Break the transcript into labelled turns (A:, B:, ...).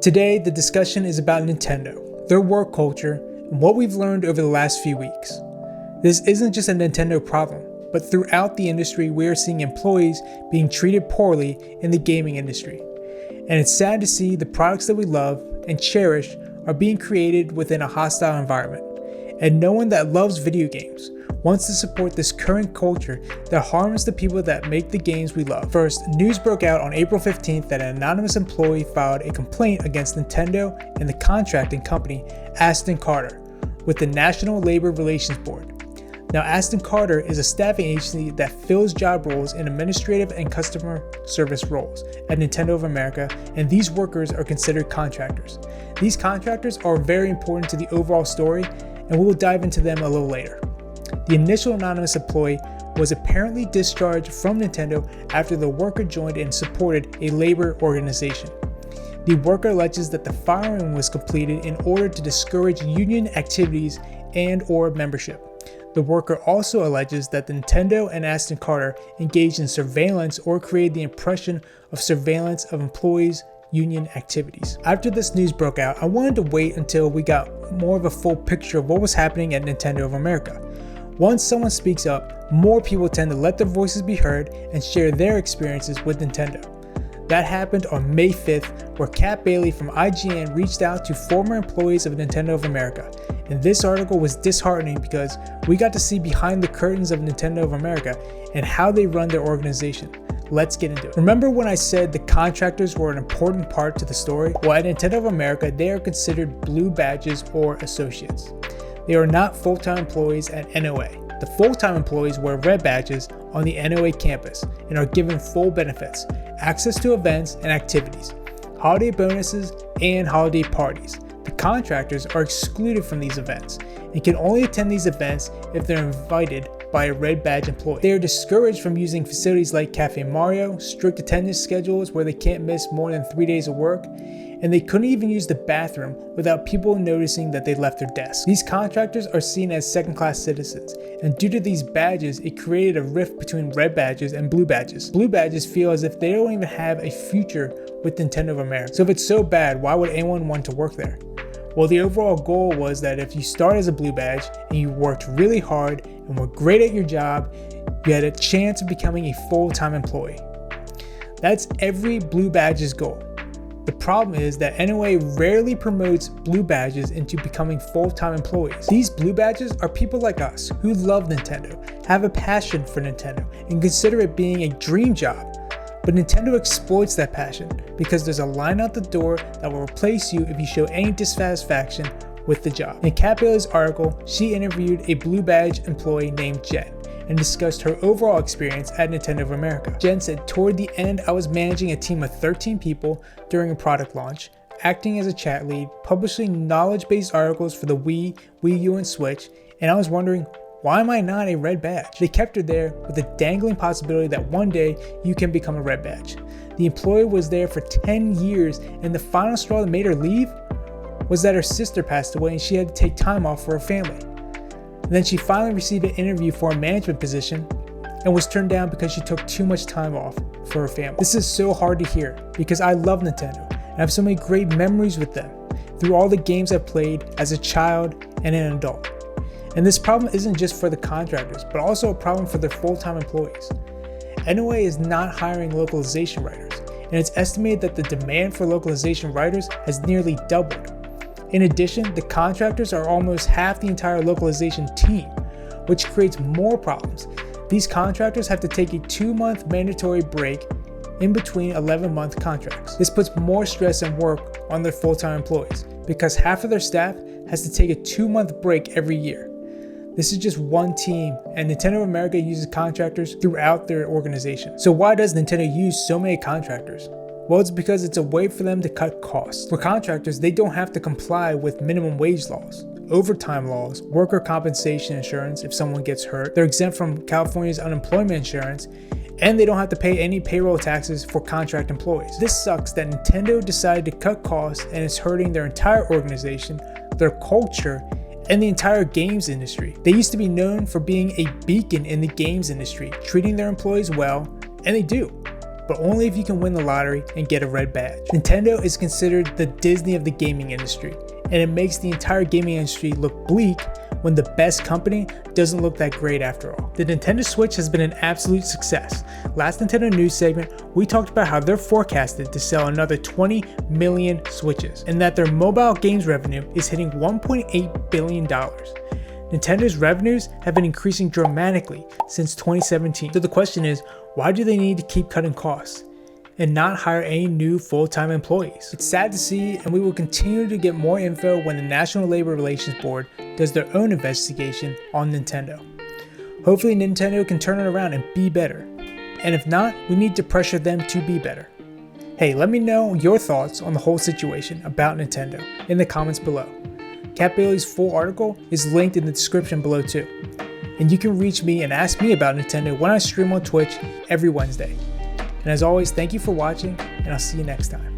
A: Today, the discussion is about Nintendo, their work culture, and what we've learned over the last few weeks. This isn't just a Nintendo problem, but throughout the industry we are seeing employees being treated poorly in the gaming industry. And it's sad to see the products that we love and cherish are being created within a hostile environment. And no one that loves video games wants to support this current culture that harms the people that make the games we love. First, news broke out on April 15th that an anonymous employee filed a complaint against Nintendo and the contracting company Aston Carter with the National Labor Relations Board. Now, Aston Carter is a staffing agency that fills job roles in administrative and customer service roles at Nintendo of America, and these workers are considered contractors. These contractors are very important to the overall story, and we will dive into them a little later. The initial anonymous employee was apparently discharged from Nintendo after the worker joined and supported a labor organization. The worker alleges that the firing was completed in order to discourage union activities and/or membership. The worker also alleges that Nintendo and Aston Carter engaged in surveillance or created the impression of surveillance of employees' union activities. After this news broke out, I wanted to wait until we got more of a full picture of what was happening at Nintendo of America. Once someone speaks up, more people tend to let their voices be heard and share their experiences with Nintendo. That happened on May 5th, where Kat Bailey from IGN reached out to former employees of Nintendo of America. And this article was disheartening because we got to see behind the curtains of Nintendo of America and how they run their organization. Let's get into it. Remember when I said the contractors were an important part to the story? Well, at Nintendo of America, they are considered blue badges or associates. They are not full-time employees at NOA. The full-time employees wear red badges on the NOA campus and are given full benefits, access to events and activities, holiday bonuses, and holiday parties. The contractors are excluded from these events and can only attend these events if they're invited by a red badge employee. They are discouraged from using facilities like Cafe Mario, strict attendance schedules where they can't miss more than 3 days of work, and they couldn't even use the bathroom without people noticing that they left their desk. These contractors are seen as second-class citizens, and due to these badges, it created a rift between red badges and blue badges. Blue badges feel as if they don't even have a future with Nintendo of America. So if it's so bad, why would anyone want to work there? Well, the overall goal was that if you start as a blue badge and you worked really hard and were great at your job, you had a chance of becoming a full-time employee. That's every blue badge's goal. The problem is that NOA rarely promotes blue badges into becoming full-time employees. These blue badges are people like us who love Nintendo, have a passion for Nintendo, and consider it being a dream job. But Nintendo exploits that passion because there's a line out the door that will replace you if you show any dissatisfaction with the job. In Kat Bailey's article, she interviewed a blue badge employee named Jen and discussed her overall experience at Nintendo of America. Jen said, "Toward the end, I was managing a team of 13 people during a product launch, acting as a chat lead, publishing knowledge-based articles for the Wii, Wii U, and Switch, and I was wondering, why am I not a red badge?" They kept her there with the dangling possibility that one day you can become a red badge. The employee was there for 10 years, and the final straw that made her leave was that her sister passed away and she had to take time off for her family. And then she finally received an interview for a management position and was turned down because she took too much time off for her family. This is so hard to hear because I love Nintendo and I have so many great memories with them through all the games I've played as a child and an adult. And this problem isn't just for the contractors, but also a problem for their full-time employees. NOA is not hiring localization writers, and it's estimated that the demand for localization writers has nearly doubled. In addition, the contractors are almost half the entire localization team, which creates more problems. These contractors have to take a 2-month mandatory break in between 11-month contracts. This puts more stress and work on their full-time employees because half of their staff has to take a 2-month break every year. This is just one team, and Nintendo of America uses contractors throughout their organization. So why does Nintendo use so many contractors? Well, it's because it's a way for them to cut costs. For contractors, they don't have to comply with minimum wage laws, overtime laws, worker compensation insurance if someone gets hurt. They're exempt from California's unemployment insurance, and they don't have to pay any payroll taxes for contract employees. This sucks that Nintendo decided to cut costs and it's hurting their entire organization, their culture, and the entire games industry. They used to be known for being a beacon in the games industry, treating their employees well, and they do. but only if you can win the lottery and get a red badge. Nintendo is considered the Disney of the gaming industry, and it makes the entire gaming industry look bleak when the best company doesn't look that great after all. The Nintendo Switch has been an absolute success. Last Nintendo News segment, we talked about how they're forecasted to sell another 20 million Switches, and that their mobile games revenue is hitting $1.8 billion. Nintendo's revenues have been increasing dramatically since 2017. So the question is, why do they need to keep cutting costs and not hire any new full-time employees? It's sad to see, and we will continue to get more info when the National Labor Relations Board does their own investigation on Nintendo. Hopefully Nintendo can turn it around and be better. And if not, we need to pressure them to be better. Hey, let me know your thoughts on the whole situation about Nintendo in the comments below. Cat Baileys' full article is linked in the description below too. And you can reach me and ask me about Nintendo when I stream on Twitch every Wednesday. And as always, thank you for watching, and I'll see you next time.